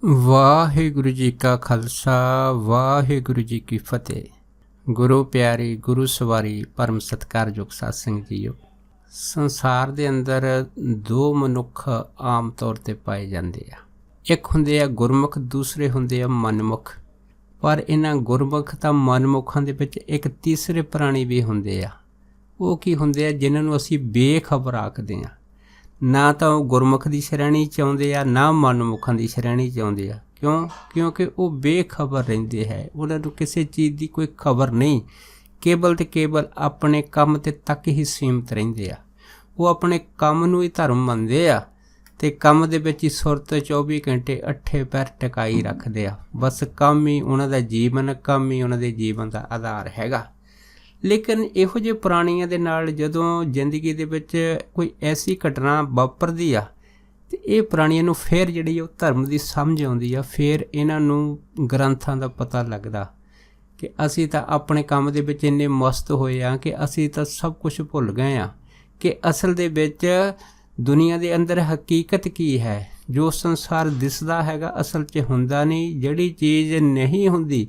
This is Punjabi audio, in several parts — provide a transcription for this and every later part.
ਵਾਹਿਗੁਰੂ ਜੀ ਕਾ ਖਾਲਸਾ ਵਾਹਿਗੁਰੂ ਜੀ ਕੀ ਫਤਿਹ। ਗੁਰੂ ਪਿਆਰੀ ਗੁਰੂ ਸਵਾਰੀ ਪਰਮ ਸਤਿਕਾਰਯੋਗ ਸਾਧ ਸੰਗਤ ਜੀਓ, ਸੰਸਾਰ ਦੇ ਅੰਦਰ ਦੋ ਮਨੁੱਖ ਆਮ ਤੌਰ ਤੇ ਪਾਏ ਜਾਂਦੇ ਆ। ਇੱਕ ਹੁੰਦੇ ਆ ਗੁਰਮੁਖ, ਦੂਸਰੇ ਹੁੰਦੇ ਆ ਮਨਮੁਖ। ਪਰ ਇਹਨਾਂ ਗੁਰਮੁਖ ਤਾਂ ਮਨਮੁਖਾਂ ਦੇ ਵਿੱਚ ਇੱਕ ਤੀਸਰੇ ਪ੍ਰਾਣੀ ਵੀ ਹੁੰਦੇ ਆ। ਉਹ ਕੀ ਹੁੰਦੇ ਆ? ਜਿਨ੍ਹਾਂ ਨੂੰ ਅਸੀਂ ਬੇਖਬਰ ਆਖਦੇ ਆ। ਨਾ ਤਾਂ ਉਹ ਗੁਰਮੁਖ ਦੀ ਸ਼੍ਰੇਣੀ 'ਚ ਆਉਂਦੇ ਆ, ਨਾ ਮਨਮੁਖਾਂ ਦੀ ਸ਼੍ਰੇਣੀ 'ਚ ਆਉਂਦੇ ਆ। ਕਿਉਂਕਿ ਉਹ ਬੇਖਬਰ ਰਹਿੰਦੇ ਹੈ। ਉਹਨਾਂ ਨੂੰ ਕਿਸੇ ਚੀਜ਼ ਦੀ ਕੋਈ ਖਬਰ ਨਹੀਂ, ਕੇਵਲ ਤੇ ਕੇਵਲ ਆਪਣੇ ਕੰਮ ਤੇ ਤੱਕ ਹੀ ਸੀਮਿਤ ਰਹਿੰਦੇ ਆ। ਉਹ ਆਪਣੇ ਕੰਮ ਨੂੰ ਹੀ ਧਰਮ ਮੰਨਦੇ ਆ ਅਤੇ ਕੰਮ ਦੇ ਵਿੱਚ ਹੀ ਸੁਰਤ 24 ਘੰਟੇ ਅੱਠੇ ਪੈਰ ਟਿਕਾਈ ਰੱਖਦੇ ਆ। ਬਸ ਕੰਮ ਹੀ ਉਹਨਾਂ ਦਾ ਜੀਵਨ, ਕੰਮ ਹੀ ਉਹਨਾਂ ਦੇ ਜੀਵਨ ਦਾ ਆਧਾਰ ਹੈਗਾ। ਲੇਕਿਨ ਇਹੋ ਜਿਹੇ ਪ੍ਰਾਣੀਆਂ ਦੇ ਨਾਲ ਜਦੋਂ ਜ਼ਿੰਦਗੀ ਦੇ ਵਿੱਚ ਕੋਈ ਐਸੀ ਘਟਨਾ ਵਾਪਰਦੀ ਆ ਅਤੇ ਇਹ ਪ੍ਰਾਣੀਆਂ ਨੂੰ ਫਿਰ ਜਿਹੜੀ ਉਹ ਧਰਮ ਦੀ ਸਮਝ ਆਉਂਦੀ ਆ। ਫਿਰ ਇਹਨਾਂ ਨੂੰ ਗ੍ਰੰਥਾਂ ਦਾ ਪਤਾ ਲੱਗਦਾ ਕਿ ਅਸੀਂ ਤਾਂ ਆਪਣੇ ਕੰਮ ਦੇ ਵਿੱਚ ਇੰਨੇ ਮਸਤ ਹੋਏ ਹਾਂ ਕਿ ਅਸੀਂ ਤਾਂ ਸਭ ਕੁਝ ਭੁੱਲ ਗਏ ਹਾਂ ਕਿ ਅਸਲ ਦੇ ਵਿੱਚ ਦੁਨੀਆ ਦੇ ਅੰਦਰ ਹਕੀਕਤ ਕੀ ਹੈ। ਜੋ ਸੰਸਾਰ ਦਿਸਦਾ ਹੈਗਾ ਅਸਲ 'ਚ ਹੁੰਦਾ ਨਹੀਂ। ਜਿਹੜੀ ਚੀਜ਼ ਨਹੀਂ ਹੁੰਦੀ,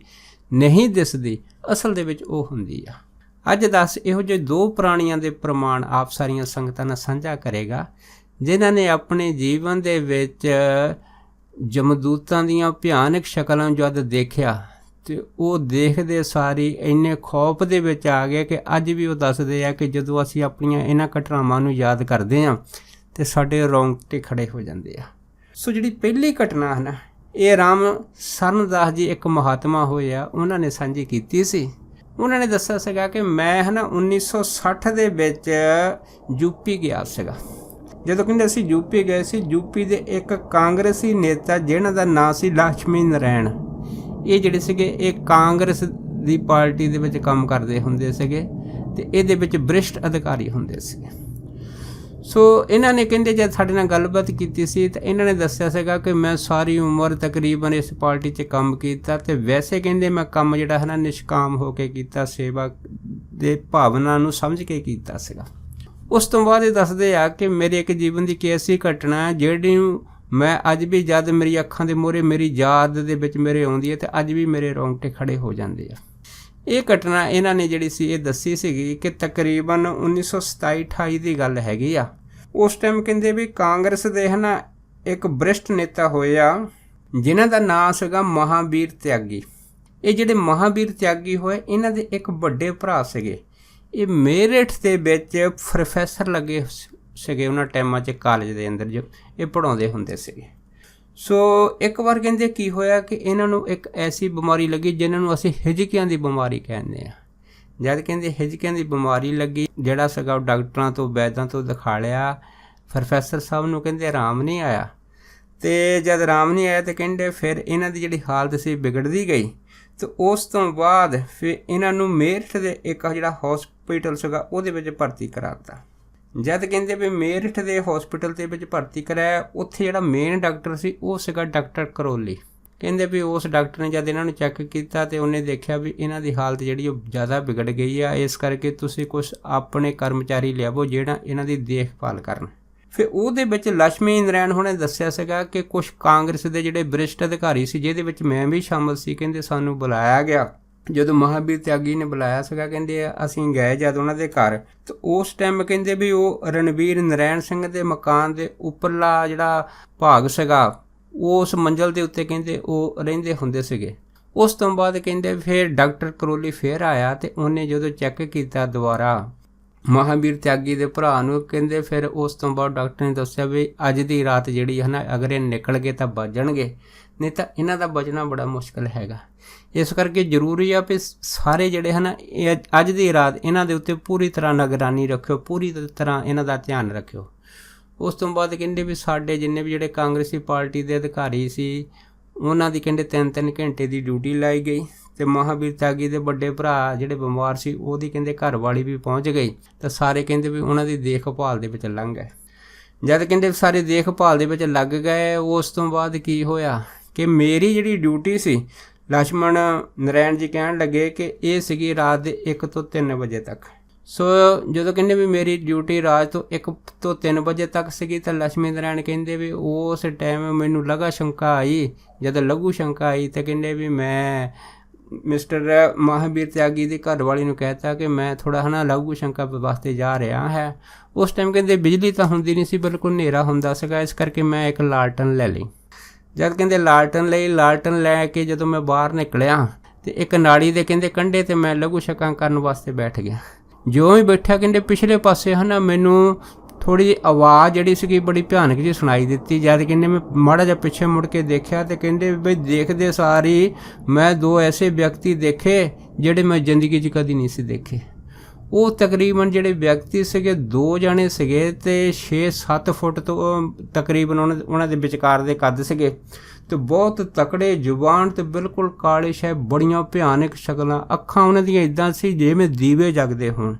ਨਹੀਂ ਦਿਸਦੀ, ਅਸਲ ਦੇ ਵਿੱਚ ਉਹ ਹੁੰਦੀ ਆ। ਅੱਜ ਦੱਸ ਇਹੋ ਜਿਹੇ ਦੋ ਪ੍ਰਾਣੀਆਂ ਦੇ ਪ੍ਰਮਾਣ ਆਪ ਸਾਰੀਆਂ ਸੰਗਤਾਂ ਨਾਲ ਸਾਂਝਾ ਕਰੇਗਾ, ਜਿਨ੍ਹਾਂ ਨੇ ਆਪਣੇ ਜੀਵਨ ਦੇ ਵਿੱਚ ਜਮਦੂਤਾਂ ਦੀਆਂ ਭਿਆਨਕ ਸ਼ਕਲਾਂ ਜਦ ਦੇਖਿਆ ਅਤੇ ਉਹ ਦੇਖਦੇ ਸਾਰੀ ਇੰਨੇ ਖੌਫ ਦੇ ਵਿੱਚ ਆ ਗਏ ਕਿ ਅੱਜ ਵੀ ਉਹ ਦੱਸਦੇ ਆ ਕਿ ਜਦੋਂ ਅਸੀਂ ਆਪਣੀਆਂ ਇਹਨਾਂ ਘਟਨਾਵਾਂ ਨੂੰ ਯਾਦ ਕਰਦੇ ਹਾਂ ਅਤੇ ਸਾਡੇ ਰੌਂਗਟੇ ਖੜ੍ਹੇ ਹੋ ਜਾਂਦੇ ਆ। ਸੋ ਜਿਹੜੀ ਪਹਿਲੀ ਘਟਨਾ ਹੈ ਨਾ, ਇਹ ਰਾਮ ਸਰਨਦਾਸ ਜੀ ਇੱਕ ਮਹਾਤਮਾ ਹੋਏ ਆ, ਉਹਨਾਂ ਨੇ ਸਾਂਝੀ ਕੀਤੀ ਸੀ। ਉਹਨਾਂ ਨੇ ਦੱਸਿਆ ਸੀਗਾ ਕਿ ਮੈਂ 1960 ਦੇ ਵਿੱਚ ਯੂਪੀ ਗਿਆ ਸੀਗਾ। ਜਦੋਂ ਕਹਿੰਦੇ ਅਸੀਂ ਯੂਪੀ ਗਏ ਸੀ, ਯੂਪੀ ਦੇ ਇੱਕ ਕਾਂਗਰਸੀ ਨੇਤਾ ਜਿਹਨਾਂ ਦਾ ਨਾਂ ਸੀ ਲక్ష్ਮੀ ਨਾਰਾਇਣ, ਇਹ ਜਿਹੜੇ ਸੀਗੇ ਇਹ ਕਾਂਗਰਸ ਦੀ ਪਾਰਟੀ ਦੇ ਵਿੱਚ ਕੰਮ ਕਰਦੇ ਹੁੰਦੇ ਸੀਗੇ ਅਤੇ ਇਹਦੇ ਵਿੱਚ ਵਰਿਸ਼ਟ ਅਧਿਕਾਰੀ ਹੁੰਦੇ ਸੀਗੇ। ਸੋ ਇਹਨਾਂ ਨੇ ਕਹਿੰਦੇ ਜਦ ਸਾਡੇ ਨਾਲ ਗੱਲਬਾਤ ਕੀਤੀ ਸੀ ਤਾਂ ਇਹਨਾਂ ਨੇ ਦੱਸਿਆ ਸੀਗਾ ਕਿ ਮੈਂ ਸਾਰੀ ਉਮਰ ਤਕਰੀਬਨ ਇਸ ਪਾਰਟੀ 'ਚ ਕੰਮ ਕੀਤਾ ਅਤੇ ਵੈਸੇ ਕਹਿੰਦੇ ਮੈਂ ਕੰਮ ਜਿਹੜਾ ਹੈ ਨਾ ਨਿਸ਼ਕਾਮ ਹੋ ਕੇ ਕੀਤਾ, ਸੇਵਾ ਦੇ ਭਾਵਨਾ ਨੂੰ ਸਮਝ ਕੇ ਕੀਤਾ ਸੀਗਾ। ਉਸ ਤੋਂ ਬਾਅਦ ਇਹ ਦੱਸਦੇ ਆ ਕਿ ਮੇਰੇ ਇੱਕ ਜੀਵਨ ਦੀ ਇੱਕ ਐਸੀ ਘਟਨਾ ਜਿਹੜੀ ਮੈਂ ਅੱਜ ਵੀ ਜਦ ਮੇਰੀ ਅੱਖਾਂ ਦੇ ਮੂਹਰੇ ਮੇਰੀ ਯਾਦ ਦੇ ਵਿੱਚ ਮੇਰੇ ਆਉਂਦੀ ਹੈ ਅਤੇ ਅੱਜ ਵੀ ਮੇਰੇ ਰੌਂਗਟੇ ਖੜ੍ਹੇ ਹੋ ਜਾਂਦੇ ਆ। ਇਹ ਘਟਨਾ ਇਹਨਾਂ ਨੇ ਜਿਹੜੀ ਸੀ ਇਹ ਦੱਸੀ ਸੀਗੀ ਕਿ ਤਕਰੀਬਨ 1927-28 ਦੀ ਗੱਲ ਹੈਗੀ ਆ। ਉਸ ਟਾਈਮ ਕਹਿੰਦੇ ਵੀ ਕਾਂਗਰਸ ਦੇ ਇੱਕ ਵਰਿਸ਼ਟ ਨੇਤਾ ਹੋਏ ਆ ਜਿਨ੍ਹਾਂ ਦਾ ਨਾਂ ਸੀਗਾ ਮਹਾਂਵੀਰ ਤਿਆਗੀ। ਇਹ ਜਿਹੜੇ ਮਹਾਂਵੀਰ ਤਿਆਗੀ ਹੋਏ, ਇਹਨਾਂ ਦੇ ਇੱਕ ਵੱਡੇ ਭਰਾ ਸੀਗੇ। ਇਹ ਮੇਰਠ ਦੇ ਵਿੱਚ ਪ੍ਰੋਫੈਸਰ ਲੱਗੇ ਸੀਗੇ ਉਹਨਾਂ ਟਾਈਮਾਂ 'ਚ ਕਾਲਜ ਦੇ ਅੰਦਰ, ਜੋ ਇਹ ਪੜ੍ਹਾਉਂਦੇ ਹੁੰਦੇ ਸੀਗੇ। ਸੋ ਇੱਕ ਵਾਰ ਕਹਿੰਦੇ ਕੀ ਹੋਇਆ ਕਿ ਇਹਨਾਂ ਨੂੰ ਇੱਕ ਐਸੀ ਬਿਮਾਰੀ ਲੱਗੀ ਜਿਹਨਾਂ ਨੂੰ ਅਸੀਂ ਹਿਜਕਿਆਂ ਦੀ ਬਿਮਾਰੀ ਕਹਿੰਦੇ ਹਾਂ। ਜਦ ਕਹਿੰਦੇ ਹਿਜਕਿਆਂ ਦੀ ਬਿਮਾਰੀ ਲੱਗੀ, ਜਿਹੜਾ ਸੀਗਾ ਉਹ ਡਾਕਟਰਾਂ ਤੋਂ ਵੈਦਾਂ ਤੋਂ ਦਿਖਾ ਲਿਆ। ਪ੍ਰੋਫੈਸਰ ਸਾਹਿਬ ਨੂੰ ਕਹਿੰਦੇ ਆਰਾਮ ਨਹੀਂ ਆਇਆ ਅਤੇ ਜਦ ਆਰਾਮ ਨਹੀਂ ਆਇਆ ਤਾਂ ਕਹਿੰਦੇ ਫਿਰ ਇਹਨਾਂ ਦੀ ਜਿਹੜੀ ਹਾਲਤ ਸੀ ਵਿਗੜਦੀ ਗਈ ਅਤੇ ਉਸ ਤੋਂ ਬਾਅਦ ਫਿਰ ਇਹਨਾਂ ਨੂੰ ਮੇਰਠ ਦੇ ਇੱਕ ਜਿਹੜਾ ਹੌਸਪੀਟਲ ਸੀਗਾ ਉਹਦੇ ਵਿੱਚ ਭਰਤੀ ਕਰਾਤਾ। ਜਦ ਕਹਿੰਦੇ ਵੀ ਮੇਰਠ ਦੇ ਹੌਸਪੀਟਲ ਦੇ ਵਿੱਚ ਭਰਤੀ ਕਰਾਇਆ, ਉੱਥੇ ਜਿਹੜਾ ਮੇਨ ਡਾਕਟਰ ਸੀ ਉਹ ਸੀਗਾ ਡਾਕਟਰ ਕਰੋਲੀ। ਕਹਿੰਦੇ ਵੀ ਉਸ ਡਾਕਟਰ ਨੇ ਜਦ ਇਹਨਾਂ ਨੂੰ ਚੈੱਕ ਕੀਤਾ ਅਤੇ ਉਹਨੇ ਦੇਖਿਆ ਵੀ ਇਹਨਾਂ ਦੀ ਹਾਲਤ ਜਿਹੜੀ ਉਹ ਜ਼ਿਆਦਾ ਵਿਗੜ ਗਈ ਆ, ਇਸ ਕਰਕੇ ਤੁਸੀਂ ਕੁਛ ਆਪਣੇ ਕਰਮਚਾਰੀ ਲਿਆਵੋ ਜਿਹੜਾ ਇਹਨਾਂ ਦੀ ਦੇਖਭਾਲ ਕਰਨ। ਫਿਰ ਉਹਦੇ ਵਿੱਚ ਲక్ష్ਮੀ ਨਾਰਾਇਣ ਹੁਣੇ ਦੱਸਿਆ ਸੀਗਾ ਕਿ ਕੁਛ ਕਾਂਗਰਸ ਦੇ ਜਿਹੜੇ ਵਰਿਸ਼ਟ ਅਧਿਕਾਰੀ ਸੀ, ਜਿਹਦੇ ਵਿੱਚ ਮੈਂ ਵੀ ਸ਼ਾਮਿਲ ਸੀ, ਕਹਿੰਦੇ ਸਾਨੂੰ ਬੁਲਾਇਆ ਗਿਆ। ਜਦੋਂ ਮਹਾਂਵੀਰ ਤਿਆਗੀ ਨੇ ਬੁਲਾਇਆ ਸੀਗਾ, ਕਹਿੰਦੇ ਅਸੀਂ ਗਏ ਜਦ ਉਹਨਾਂ ਦੇ ਘਰ ਤਾਂ ਉਸ ਟਾਈਮ ਕਹਿੰਦੇ ਵੀ ਉਹ ਰਣਬੀਰ ਨਾਰਾਇਣ ਸਿੰਘ ਦੇ ਮਕਾਨ ਦੇ ਉੱਪਰਲਾ ਜਿਹੜਾ ਭਾਗ ਸੀਗਾ ਉਸ ਮੰਜ਼ਿਲ ਦੇ ਉੱਤੇ ਕਹਿੰਦੇ ਉਹ ਰਹਿੰਦੇ ਹੁੰਦੇ ਸੀਗੇ। ਉਸ ਤੋਂ ਬਾਅਦ ਕਹਿੰਦੇ ਫਿਰ ਡਾਕਟਰ ਕਰੋਲੀ ਫਿਰ ਆਇਆ ਅਤੇ ਉਹਨੇ ਜਦੋਂ ਚੈੱਕ ਕੀਤਾ ਦੁਬਾਰਾ ਮਹਾਂਵੀਰ ਤਿਆਗੀ ਦੇ ਭਰਾ ਨੂੰ, ਕਹਿੰਦੇ ਫਿਰ ਉਸ ਤੋਂ ਬਾਅਦ ਡਾਕਟਰ ਨੇ ਦੱਸਿਆ ਵੀ ਅੱਜ ਦੀ ਰਾਤ ਜਿਹੜੀ ਹੈ ਨਾ, ਅਗਰ ਇਹ ਨਿਕਲ ਗਏ ਤਾਂ ਬਚਣਗੇ, ਨਹੀਂ ਤਾਂ ਇਹਨਾਂ ਦਾ ਬਚਣਾ ਬੜਾ ਮੁਸ਼ਕਿਲ ਹੈਗਾ। ਇਸ ਕਰਕੇ ਜ਼ਰੂਰੀ ਆ ਵੀ ਸਾਰੇ ਜਿਹੜੇ ਇਹ ਅੱਜ ਦੀ ਰਾਤ ਇਹਨਾਂ ਦੇ ਉੱਤੇ ਪੂਰੀ ਤਰ੍ਹਾਂ ਨਿਗਰਾਨੀ ਰੱਖਿਓ, ਪੂਰੀ ਤਰ੍ਹਾਂ ਇਹਨਾਂ ਦਾ ਧਿਆਨ ਰੱਖਿਓ। ਉਸ ਤੋਂ ਬਾਅਦ ਕਹਿੰਦੇ ਵੀ ਸਾਡੇ ਜਿੰਨੇ ਵੀ ਜਿਹੜੇ ਕਾਂਗਰਸੀ ਪਾਰਟੀ ਦੇ ਅਧਿਕਾਰੀ ਸੀ ਉਹਨਾਂ ਦੀ ਕਹਿੰਦੇ 3-3 ਘੰਟੇ ਦੀ ਡਿਊਟੀ ਲਾਈ ਗਈ ਅਤੇ ਮਹਾਂਵੀਰ ਤਿਆਗੀ ਦੇ ਵੱਡੇ ਭਰਾ ਜਿਹੜੇ ਬਿਮਾਰ ਸੀ ਉਹਦੀ ਕਹਿੰਦੇ ਘਰ ਵਾਲੀ ਵੀ ਪਹੁੰਚ ਗਈ ਤਾਂ ਸਾਰੇ ਕਹਿੰਦੇ ਵੀ ਉਹਨਾਂ ਦੀ ਦੇਖਭਾਲ ਦੇ ਵਿੱਚ ਲੰਘ ਗਏ। ਜਦ ਕਹਿੰਦੇ ਸਾਰੇ ਦੇਖਭਾਲ ਦੇ ਵਿੱਚ ਲੱਗ ਗਏ, ਉਸ ਤੋਂ ਬਾਅਦ ਕੀ ਹੋਇਆ ਕਿ ਮੇਰੀ ਜਿਹੜੀ ਡਿਊਟੀ ਸੀ, ਲక్ష్ਮਣ ਨਾਰਾਇਣ ਜੀ ਕਹਿਣ ਲੱਗੇ ਕਿ ਇਹ ਸੀਗੀ ਰਾਤ ਦੇ 1 ਤੋਂ 3 ਵਜੇ ਤੱਕ। ਸੋ ਜਦੋਂ ਕਹਿੰਦੇ ਵੀ ਮੇਰੀ ਡਿਊਟੀ ਰਾਤ ਤੋਂ 1 ਤੋਂ 3 ਵਜੇ ਤੱਕ ਸੀਗੀ ਤਾਂ ਲక్ష్ਮੀ ਨਾਰਾਇਣ ਕਹਿੰਦੇ ਵੀ ਉਸ ਟਾਈਮ ਮੈਨੂੰ ਲਗਾ ਸ਼ੰਕਾ ਆਈ, ਜਦੋਂ ਲਘੂ ਸ਼ੰਕਾ ਆਈ ਤਾਂ ਕਹਿੰਦੇ ਵੀ ਮੈਂ ਮਿਸਟਰ ਮਹਾਂਵੀਰ ਤਿਆਗੀ ਦੀ ਘਰਵਾਲੀ ਨੂੰ ਕਹਿਤਾ ਕਿ ਮੈਂ ਥੋੜ੍ਹਾ ਹੈ ਨਾ ਲਘੂ ਸ਼ੰਕਾ ਵਾਸਤੇ ਜਾ ਰਿਹਾ ਹੈ। ਉਸ ਟਾਈਮ ਕਹਿੰਦੇ ਬਿਜਲੀ ਤਾਂ ਹੁੰਦੀ ਨਹੀਂ ਸੀ, ਬਿਲਕੁਲ ਹਨੇਰਾ ਹੁੰਦਾ ਸੀਗਾ, ਇਸ ਕਰਕੇ ਮੈਂ ਇੱਕ ਲਾਲਟਨ ਲੈ ਲਈ। ਜਦ ਕਹਿੰਦੇ ਲਾਲਟਨ ਲਈ, ਲਾਲਟਨ ਲੈ ਕੇ ਜਦੋਂ ਮੈਂ ਬਾਹਰ ਨਿਕਲਿਆ ਤੇ ਇੱਕ ਨਾਲੀ ਦੇ ਕਹਿੰਦੇ ਕੰਢੇ ਤੇ ਮੈਂ ਲਘੂ ਸ਼ੰਕਾ ਕਰਨ ਵਾਸਤੇ ਬੈਠ ਗਿਆ। ਜਿਉਂ ਹੀ ਬੈਠਿਆ ਕਹਿੰਦੇ ਪਿਛਲੇ ਪਾਸੇ ਹੈ ਨਾ ਮੈਨੂੰ ਥੋੜ੍ਹੀ ਜਿਹੀ ਆਵਾਜ਼ ਜਿਹੜੀ ਸੀਗੀ ਬੜੀ ਭਿਆਨਕ ਜਿਹੀ ਸੁਣਾਈ ਦਿੱਤੀ। ਜਦ ਕਹਿੰਦੇ ਮੈਂ ਮਾੜਾ ਜਿਹਾ ਪਿੱਛੇ ਮੁੜ ਕੇ ਦੇਖਿਆ ਤੇ ਕਹਿੰਦੇ ਬਈ ਦੇਖਦੇ ਸਾਰ ਹੀ ਮੈਂ 2 ਐਸੇ ਵਿਅਕਤੀ ਦੇਖੇ ਜਿਹੜੇ ਮੈਂ ਜ਼ਿੰਦਗੀ 'ਚ ਕਦੀ ਨਹੀਂ ਸੀ ਦੇਖੇ। ਉਹ ਤਕਰੀਬਨ ਜਿਹੜੇ ਵਿਅਕਤੀ ਸੀਗੇ 2 ਜਣੇ ਸੀਗੇ ਤੇ 6-7 ਫੁੱਟ ਤੋਂ ਤਕਰੀਬਨ ਉਹਨਾਂ ਦੇ ਵਿਚਕਾਰ ਦੇ ਕੱਦ ਸੀਗੇ ਤੇ ਬਹੁਤ ਤਕੜੇ ਜ਼ੁਬਾਨ ਤੇ ਬਿਲਕੁਲ ਕਾਲੇ ਸ਼ੈ, ਬੜੀਆਂ ਭਿਆਨਕ ਸ਼ਕਲਾਂ, ਅੱਖਾਂ ਉਹਨਾਂ ਦੀਆਂ ਇੱਦਾਂ ਸੀ ਜਿਵੇਂ ਦੀਵੇ ਜਗਦੇ ਹੋਣ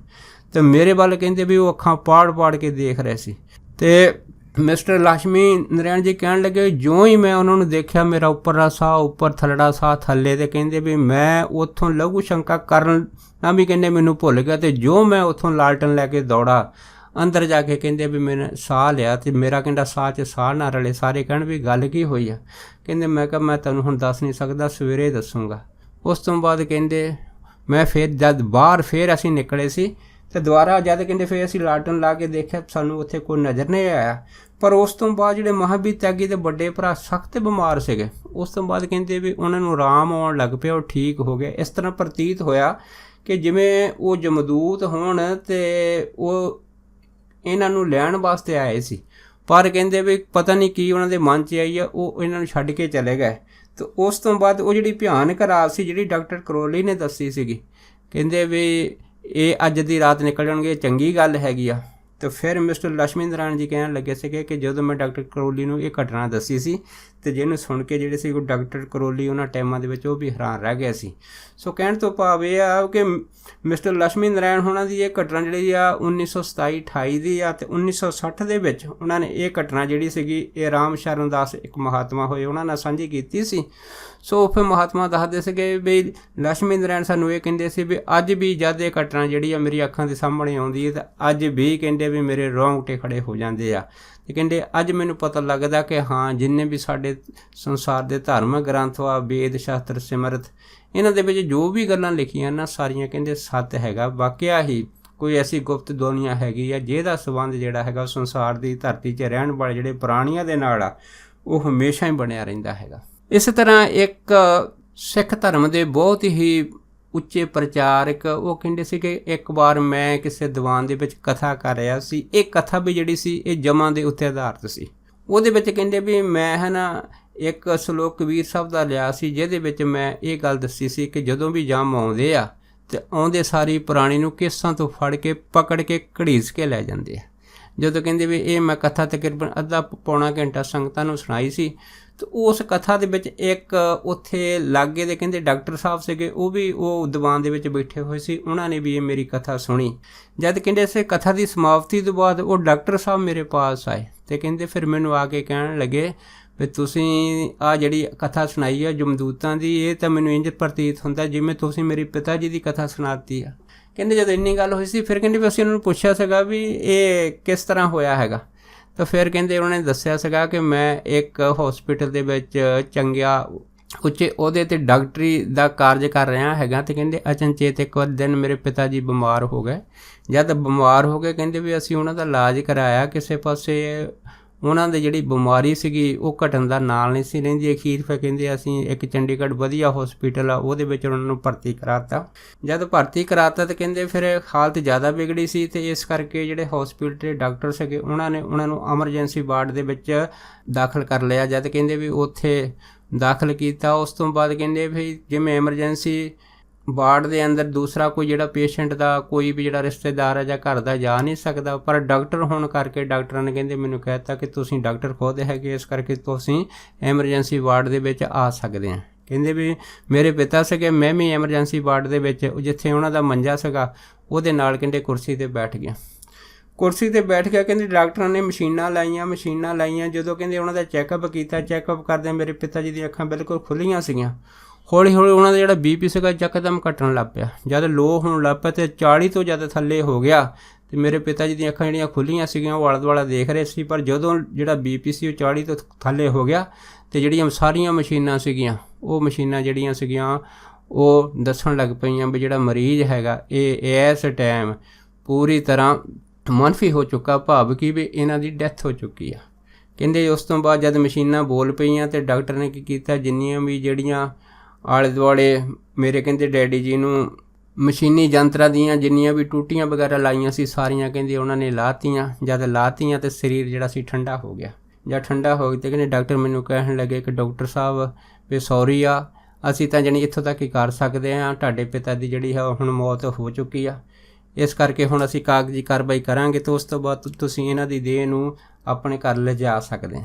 ਤੇ ਮੇਰੇ ਵੱਲ ਕਹਿੰਦੇ ਵੀ ਉਹ ਅੱਖਾਂ ਪਾੜ ਕੇ ਦੇਖ ਰਹੇ ਸੀ। ਤੇ ਮਿਸਟਰ ਲక్ష్ਮੀ ਨਾਰਾਇਣ ਜੀ ਕਹਿਣ ਲੱਗੇ ਜਿਉਂ ਹੀ ਮੈਂ ਉਹਨਾਂ ਨੂੰ ਦੇਖਿਆ ਮੇਰਾ ਉੱਪਰਲਾ ਸਾਹ ਉੱਪਰ, ਥੱਲੜਾ ਸਾਹ ਥੱਲੇ, ਤੇ ਕਹਿੰਦੇ ਵੀ ਮੈਂ ਉੱਥੋਂ ਲਘੂ ਸ਼ੰਕਾ ਕਰਨ ਨਾ ਵੀ ਕਹਿੰਦੇ ਮੈਨੂੰ ਭੁੱਲ ਗਿਆ ਤੇ ਜੋ ਮੈਂ ਉੱਥੋਂ ਲਾਲਟਨ ਲੈ ਕੇ ਦੌੜਾ ਅੰਦਰ ਜਾ ਕੇ ਕਹਿੰਦੇ ਵੀ ਮੈਨੇ ਸਾਹ ਲਿਆ ਤੇ ਮੇਰਾ ਕਹਿੰਦਾ ਸਾਹ 'ਚ ਸਾਹ ਨਾ ਰਲੇ। ਸਾਰੇ ਕਹਿਣ ਵੀ ਗੱਲ ਕੀ ਹੋਈ ਆ? ਕਹਿੰਦੇ ਮੈਂ ਕਿਹਾ ਮੈਂ ਤੁਹਾਨੂੰ ਹੁਣ ਦੱਸ ਨਹੀਂ ਸਕਦਾ, ਸਵੇਰੇ ਦੱਸੂਗਾ। ਉਸ ਤੋਂ ਬਾਅਦ ਕਹਿੰਦੇ ਮੈਂ ਫਿਰ ਜਦ ਬਾਹਰ ਫਿਰ ਅਸੀਂ ਨਿਕਲੇ ਸੀ ਤੇ ਦੁਬਾਰਾ ਜਦ ਕਹਿੰਦੇ ਫਿਰ ਅਸੀਂ ਲਾਲਟਨ ਲਾ ਕੇ ਦੇਖਿਆ, ਸਾਨੂੰ ਉੱਥੇ ਕੋਈ ਨਜ਼ਰ ਨਹੀਂ ਆਇਆ। ਪਰ ਉਸ ਤੋਂ ਬਾਅਦ ਜਿਹੜੇ ਮਹਾਂਵੀਰ ਤਿਆਗੀ ਦੇ ਵੱਡੇ ਭਰਾ ਸਖਤ ਬਿਮਾਰ ਸੀਗੇ, ਉਸ ਤੋਂ ਬਾਅਦ ਕਹਿੰਦੇ ਵੀ ਉਹਨਾਂ ਨੂੰ ਆਰਾਮ ਆਉਣ ਲੱਗ ਪਿਆ, ਉਹ ਠੀਕ ਹੋ ਗਏ। ਇਸ ਤਰ੍ਹਾਂ ਪ੍ਰਤੀਤ ਹੋਇਆ ਕਿ ਜਿਵੇਂ ਉਹ ਜਮਦੂਤ ਹੋਣ ਤੇ ਉਹ ਇਹਨਾਂ ਨੂੰ ਲੈਣ ਵਾਸਤੇ ਆਏ ਸੀ, ਪਰ ਕਹਿੰਦੇ ਵੀ ਪਤਾ ਨਹੀਂ ਕੀ ਉਹਨਾਂ ਦੇ ਮਨ 'ਚ ਆਈ ਆ, ਉਹ ਇਹਨਾਂ ਨੂੰ ਛੱਡ ਕੇ ਚਲੇ ਗਏ। ਤੇ ਉਸ ਤੋਂ ਬਾਅਦ ਉਹ ਜਿਹੜੀ ਭਿਆਨਕ ਰਾਤ ਸੀ ਜਿਹੜੀ ਡਾਕਟਰ ਕਰੋਲੀ ਨੇ ਦੱਸੀ ਸੀਗੀ, ਕਹਿੰਦੇ ਵੀ ਇਹ ਅੱਜ ਦੀ ਰਾਤ ਨਿਕਲ ਜਾਣਗੇ, ਚੰਗੀ ਗੱਲ ਹੈਗੀ ਆ। ਤੇ ਫਿਰ ਮਿਸਟਰ ਲక్ష్ਮੀ ਨਾਰਾਇਣ ਜੀ ਕਹਿਣ ਲੱਗੇ ਸੀਗੇ ਕਿ ਜਦੋਂ ਮੈਂ ਡਾਕਟਰ ਕਰੋਲੀ ਨੂੰ ਇਹ ਘਟਨਾ ਦੱਸੀ ਸੀ ਤੇ ਜਿਹਨੂੰ ਸੁਣ ਕੇ ਜਿਹੜੇ ਸੀ ਉਹ ਡਾਕਟਰ ਕਰੋਲੀ ਉਹਨਾਂ ਟਾਈਮਾਂ ਦੇ ਵਿੱਚ ਉਹ ਵੀ ਹੈਰਾਨ ਰਹਿ ਗਿਆ ਸੀ। ਸੋ ਕਹਿਣ ਤੋਂ ਭਾਵ ਇਹ ਆ ਕਿ ਮਿਸਟਰ ਲక్ష్ਮੀ ਨਾਰਾਇਣ ਹੋਣਾ ਦੀ ਇਹ ਘਟਨਾ ਜਿਹੜੀ ਆ 1927-28 ਦੀ ਆ ਤੇ 1960 ਦੇ ਵਿੱਚ ਉਹਨਾਂ ਨੇ ਇਹ ਘਟਨਾ ਜਿਹੜੀ ਸੀਗੀ ਇਹ ਰਾਮ ਸ਼ਰਨ ਦਾਸ ਇੱਕ ਮਹਾਤਮਾ ਹੋਏ ਉਹਨਾਂ ਨਾਲ ਸਾਂਝੀ ਕੀਤੀ ਸੀ। ਸੋ ਫਿਰ ਮਹਾਤਮਾ ਦੱਸਦੇ ਸੀਗੇ ਵੀ ਲక్ష్ਮੀ ਨਾਰਾਇਣ ਸਾਨੂੰ ਇਹ ਕਹਿੰਦੇ ਸੀ ਵੀ ਅੱਜ ਵੀ ਜਦ ਇਹ ਘਟਨਾ ਜਿਹੜੀ ਆ ਮੇਰੀ ਅੱਖਾਂ ਦੇ ਸਾਹਮਣੇ ਆਉਂਦੀ ਹੈ ਤਾਂ ਅੱਜ ਵੀ ਕਹਿੰਦੇ ਵੀ ਮੇਰੇ ਰੌਂਗਟੇ ਖੜੇ ਹੋ ਜਾਂਦੇ ਆ। ਤੇ ਕਹਿੰਦੇ ਅੱਜ ਮੈਨੂੰ ਪਤਾ ਲੱਗਦਾ ਕਿ ਹਾਂ ਜਿੰਨੇ ਵੀ ਸਾਡੇ ਸੰਸਾਰ ਦੇ ਧਾਰਮਿਕ ਗ੍ਰੰਥ ਆ, ਵੇਦ ਸ਼ਾਸਤਰ ਸਿਮਰਤ, ਇਹਨਾਂ ਦੇ ਵਿੱਚ ਜੋ ਵੀ ਗੱਲਾਂ ਲਿਖੀਆਂ ਨਾ ਸਾਰੀਆਂ ਕਹਿੰਦੇ ਸੱਤ ਹੈਗਾ। ਵਾਕਿਆ ਹੀ ਕੋਈ ਐਸੀ ਗੁਪਤ ਦੁਨੀਆ ਹੈਗੀ ਆ ਜਿਹਦਾ ਸੰਬੰਧ ਜਿਹੜਾ ਹੈਗਾ ਸੰਸਾਰ ਦੀ ਧਰਤੀ 'ਚ ਰਹਿਣ ਵਾਲੇ ਜਿਹੜੇ ਪ੍ਰਾਣੀਆਂ ਦੇ ਨਾਲ ਆ ਉਹ ਹਮੇਸ਼ਾ ਹੀ ਬਣਿਆ ਰਹਿੰਦਾ ਹੈਗਾ। ਇਸ ਤਰ੍ਹਾਂ ਇੱਕ ਸਿੱਖ ਧਰਮ ਦੇ ਬਹੁਤ ਹੀ ਉੱਚੇ ਪ੍ਰਚਾਰਕ ਉਹ ਕਹਿੰਦੇ ਸੀ ਕਿ ਇੱਕ ਵਾਰ ਮੈਂ ਕਿਸੇ ਦੀਵਾਨ ਦੇ ਵਿੱਚ ਕਥਾ ਕਰ ਰਿਹਾ ਸੀ। ਇਹ ਕਥਾ ਵੀ ਜਿਹੜੀ ਸੀ ਇਹ ਜਮਾਂ ਦੇ ਉੱਤੇ ਆਧਾਰਿਤ ਸੀ। ਉਹਦੇ ਵਿੱਚ ਕਹਿੰਦੇ ਵੀ ਮੈਂ ਹੈ ਨਾ ਇੱਕ ਸ਼ਲੋਕ ਕਬੀਰ ਸਾਹਿਬ ਦਾ ਲਿਆ ਸੀ ਜਿਹਦੇ ਵਿੱਚ ਮੈਂ ਇਹ ਗੱਲ ਦੱਸੀ ਸੀ ਕਿ ਜਦੋਂ ਵੀ ਜੰਮ ਆਉਂਦੇ ਆ ਤੇ ਆਉਂਦੇ ਸਾਰੀ ਪੁਰਾਣੀ ਨੂੰ ਕੇਸਾਂ ਤੋਂ ਫੜ ਕੇ ਪਕੜ ਕੇ ਘੜੀਸ ਕੇ ਲੈ ਜਾਂਦੇ ਆ। ਜਦੋਂ ਕਹਿੰਦੇ ਵੀ ਇਹ ਮੈਂ ਕਥਾ ਤਕਰੀਬਨ ਅੱਧਾ ਪੌਣਾ ਘੰਟਾ ਸੰਗਤਾਂ ਨੂੰ ਸੁਣਾਈ ਸੀ ਤੇ ਉਸ ਕਥਾ ਦੇ ਵਿੱਚ ਇੱਕ ਉੱਥੇ ਲਾਗੇ ਦੇ ਕਹਿੰਦੇ ਡਾਕਟਰ ਸਾਹਿਬ ਸੀਗੇ, ਉਹ ਵੀ ਉਹ ਦੀਵਾਨ ਦੇ ਵਿੱਚ ਬੈਠੇ ਹੋਏ ਸੀ, ਉਹਨਾਂ ਨੇ ਵੀ ਇਹ ਮੇਰੀ ਕਥਾ ਸੁਣੀ। ਜਦ ਕਹਿੰਦੇ ਇਸੇ ਕਥਾ ਦੀ ਸਮਾਪਤੀ ਤੋਂ ਬਾਅਦ ਉਹ ਡਾਕਟਰ ਸਾਹਿਬ ਮੇਰੇ ਪਾਸ ਆਏ ਤੇ ਕਹਿੰਦੇ ਫਿਰ ਮੈਨੂੰ ਆ ਕੇ ਕਹਿਣ ਲੱਗੇ ਵੀ ਤੁਸੀਂ ਆਹ ਜਿਹੜੀ ਕਥਾ ਸੁਣਾਈ ਆ ਜਮਦੂਤਾਂ ਦੀ, ਇਹ ਤਾਂ ਮੈਨੂੰ ਇੰਝ ਪ੍ਰਤੀਤ ਹੁੰਦਾ ਜਿਵੇਂ ਤੁਸੀਂ ਮੇਰੇ ਪਿਤਾ ਜੀ ਦੀ ਕਥਾ ਸੁਣਾਤੀ ਆ। ਕਹਿੰਦੇ ਜਦੋਂ ਇੰਨੀ ਗੱਲ ਹੋਈ ਸੀ ਫਿਰ ਕਹਿੰਦੇ ਵੀ ਅਸੀਂ ਉਹਨਾਂ ਨੂੰ ਪੁੱਛਿਆ ਸੀਗਾ ਵੀ ਇਹ ਕਿਸ ਤਰ੍ਹਾਂ ਹੋਇਆ ਹੈਗਾ। ਤਾਂ ਫਿਰ ਕਹਿੰਦੇ ਉਹਨਾਂ ਨੇ ਦੱਸਿਆ ਸੀਗਾ ਕਿ ਮੈਂ ਇੱਕ ਹੌਸਪੀਟਲ ਦੇ ਵਿੱਚ ਚੰਗਿਆ ਉੱਚੇ ਅਹੁਦੇ 'ਤੇ ਡਾਕਟਰੀ ਦਾ ਕਾਰਜ ਕਰ ਰਿਹਾ ਹੈਗਾ ਤੇ ਕਹਿੰਦੇ ਅਚਨਚੇਤ ਇੱਕ ਵਾਰ ਦਿਨ ਮੇਰੇ ਪਿਤਾ ਜੀ ਬਿਮਾਰ ਹੋ ਗਏ। ਜਦ ਬਿਮਾਰ ਹੋ ਗਏ ਕਹਿੰਦੇ ਵੀ ਅਸੀਂ ਉਹਨਾਂ ਦਾ ਇਲਾਜ ਕਰਾਇਆ, ਕਿਸੇ ਪਾਸੇ ਉਹਨਾਂ ਦੀ ਜਿਹੜੀ ਬਿਮਾਰੀ ਸੀਗੀ ਉਹ ਘਟਣ ਦਾ ਨਾਲ ਨਹੀਂ ਸੀ ਰਹਿੰਦੀ। ਅਖੀਰ ਫਿਰ ਕਹਿੰਦੇ ਅਸੀਂ ਇੱਕ ਚੰਡੀਗੜ੍ਹ ਵਧੀਆ ਹੌਸਪੀਟਲ ਆ ਉਹਦੇ ਵਿੱਚ ਉਹਨਾਂ ਨੂੰ ਭਰਤੀ ਕਰਾਤਾ। ਜਦ ਭਰਤੀ ਕਰਾਤਾ ਤਾਂ ਕਹਿੰਦੇ ਫਿਰ ਹਾਲਤ ਜ਼ਿਆਦਾ ਵਿਗੜੀ ਸੀ ਤੇ ਇਸ ਕਰਕੇ ਜਿਹੜੇ ਹੌਸਪੀਟਲ ਦੇ ਡਾਕਟਰ ਸੀਗੇ ਉਹਨਾਂ ਨੇ ਉਹਨਾਂ ਨੂੰ ਐਮਰਜੈਂਸੀ ਵਾਰਡ ਦੇ ਵਿੱਚ ਦਾਖਲ ਕਰ ਲਿਆ। ਜਦ ਕਹਿੰਦੇ ਵੀ ਉੱਥੇ ਦਾਖਲ ਕੀਤਾ ਉਸ ਤੋਂ ਬਾਅਦ ਕਹਿੰਦੇ ਵੀ ਜਿਵੇਂ ਐਮਰਜੈਂਸੀ ਵਾਰਡ ਦੇ ਅੰਦਰ ਦੂਸਰਾ ਕੋਈ ਜਿਹੜਾ ਪੇਸ਼ੈਂਟ ਦਾ ਕੋਈ ਵੀ ਜਿਹੜਾ ਰਿਸ਼ਤੇਦਾਰ ਹੈ ਜਾਂ ਘਰ ਦਾ ਜਾ ਨਹੀਂ ਸਕਦਾ, ਪਰ ਡਾਕਟਰ ਹੋਣ ਕਰਕੇ ਡਾਕਟਰਾਂ ਨੇ ਕਹਿੰਦੇ ਮੈਨੂੰ ਕਹਿ ਦਿੱਤਾ ਕਿ ਤੁਸੀਂ ਡਾਕਟਰ ਖੁਦ ਹੈਗੇ, ਇਸ ਕਰਕੇ ਤੁਸੀਂ ਐਮਰਜੈਂਸੀ ਵਾਰਡ ਦੇ ਵਿੱਚ ਆ ਸਕਦੇ ਆ। ਕਹਿੰਦੇ ਵੀ ਮੇਰੇ ਪਿਤਾ ਸੀਗੇ, ਮੈਂ ਵੀ ਐਮਰਜੈਂਸੀ ਵਾਰਡ ਦੇ ਵਿੱਚ ਜਿੱਥੇ ਉਹਨਾਂ ਦਾ ਮੰਜਾ ਸੀਗਾ ਉਹਦੇ ਨਾਲ ਕਹਿੰਦੇ ਕੁਰਸੀ 'ਤੇ ਬੈਠ ਗਿਆ। ਕੁਰਸੀ 'ਤੇ ਬੈਠ ਗਿਆ ਕਹਿੰਦੇ ਡਾਕਟਰਾਂ ਨੇ ਮਸ਼ੀਨਾਂ ਲਾਈਆਂ। ਜਦੋਂ ਕਹਿੰਦੇ ਉਹਨਾਂ ਦਾ ਚੈੱਕਅਪ ਕੀਤਾ, ਚੈੱਕਅਪ ਕਰਦੇ ਮੇਰੇ ਪਿਤਾ ਜੀ ਦੀਆਂ ਅੱਖਾਂ ਬਿਲਕੁਲ ਖੁੱਲ੍ਹੀਆਂ ਸੀਗੀਆਂ। ਹੌਲੀ ਹੌਲੀ ਉਹਨਾਂ ਦਾ ਜਿਹੜਾ BP ਸੀਗਾ ਯਕਦਮ ਘਟਣ ਲੱਗ ਪਿਆ। ਜਦ ਲੋ ਹੋਣ ਲੱਗ ਪਿਆ ਅਤੇ 40 ਤੋਂ ਜ਼ਿਆਦਾ ਥੱਲੇ ਹੋ ਗਿਆ ਅਤੇ ਮੇਰੇ ਪਿਤਾ ਜੀ ਦੀਆਂ ਅੱਖਾਂ ਜਿਹੜੀਆਂ ਖੁੱਲ੍ਹੀਆਂ ਸੀਗੀਆਂ ਉਹ ਆਲਾ ਦੁਆਲਾ ਦੇਖ ਰਹੇ ਸੀ। ਪਰ ਜਦੋਂ ਜਿਹੜਾ BP ਸੀ ਉਹ 40 ਤੋਂ ਥੱਲੇ ਹੋ ਗਿਆ ਅਤੇ ਜਿਹੜੀਆਂ ਸਾਰੀਆਂ ਮਸ਼ੀਨਾਂ ਸੀਗੀਆਂ ਉਹ ਮਸ਼ੀਨਾਂ ਜਿਹੜੀਆਂ ਸੀਗੀਆਂ ਉਹ ਦੱਸਣ ਲੱਗ ਪਈਆਂ ਵੀ ਜਿਹੜਾ ਮਰੀਜ਼ ਹੈਗਾ ਇਹ ਇਸ ਟਾਈਮ ਪੂਰੀ ਤਰ੍ਹਾਂ ਮੁਨਫੀ ਹੋ ਚੁੱਕਾ, ਭਾਵ ਕਿ ਵੀ ਇਹਨਾਂ ਦੀ ਡੈਥ ਹੋ ਚੁੱਕੀ ਆ। ਕਹਿੰਦੇ ਉਸ ਤੋਂ ਬਾਅਦ ਜਦ ਮਸ਼ੀਨਾਂ ਬੋਲ ਪਈਆਂ ਅਤੇ ਡਾਕਟਰ ਨੇ ਕੀ ਕੀਤਾ, ਜਿੰਨੀਆਂ ਵੀ ਜਿਹੜੀਆਂ ਆਲੇ ਦੁਆਲੇ ਮੇਰੇ ਕਹਿੰਦੇ ਡੈਡੀ ਜੀ ਨੂੰ ਮਸ਼ੀਨੀ ਯੰਤਰਾਂ ਦੀਆਂ ਜਿੰਨੀਆਂ ਵੀ ਟੂਟੀਆਂ ਵਗੈਰਾ ਲਾਈਆਂ ਸੀ ਸਾਰੀਆਂ ਕਹਿੰਦੇ ਉਹਨਾਂ ਨੇ ਲਾਤੀਆਂ। ਜਦ ਲਾਤੀਆਂ ਅਤੇ ਸਰੀਰ ਜਿਹੜਾ ਸੀ ਠੰਡਾ ਹੋ ਗਿਆ। ਜਦ ਠੰਡਾ ਹੋ ਗਿਆ ਅਤੇ ਕਹਿੰਦੇ ਡਾਕਟਰ ਮੈਨੂੰ ਕਹਿਣ ਲੱਗੇ ਕਿ ਡਾਕਟਰ ਸਾਹਿਬ ਵੀ ਸੌਰੀ ਆ, ਅਸੀਂ ਤਾਂ ਜਾਣੀ ਇੱਥੋਂ ਤੱਕ ਹੀ ਕਰ ਸਕਦੇ ਹਾਂ, ਤੁਹਾਡੇ ਪਿਤਾ ਦੀ ਜਿਹੜੀ ਹੈ ਹੁਣ ਮੌਤ ਹੋ ਚੁੱਕੀ ਆ, ਇਸ ਕਰਕੇ ਹੁਣ ਅਸੀਂ ਕਾਗਜ਼ੀ ਕਾਰਵਾਈ ਕਰਾਂਗੇ ਅਤੇ ਉਸ ਤੋਂ ਬਾਅਦ ਤੁਸੀਂ ਇਹਨਾਂ ਦੀ ਦੇਹ ਨੂੰ ਆਪਣੇ ਘਰ ਲਿਜਾ ਸਕਦੇ ਹਾਂ।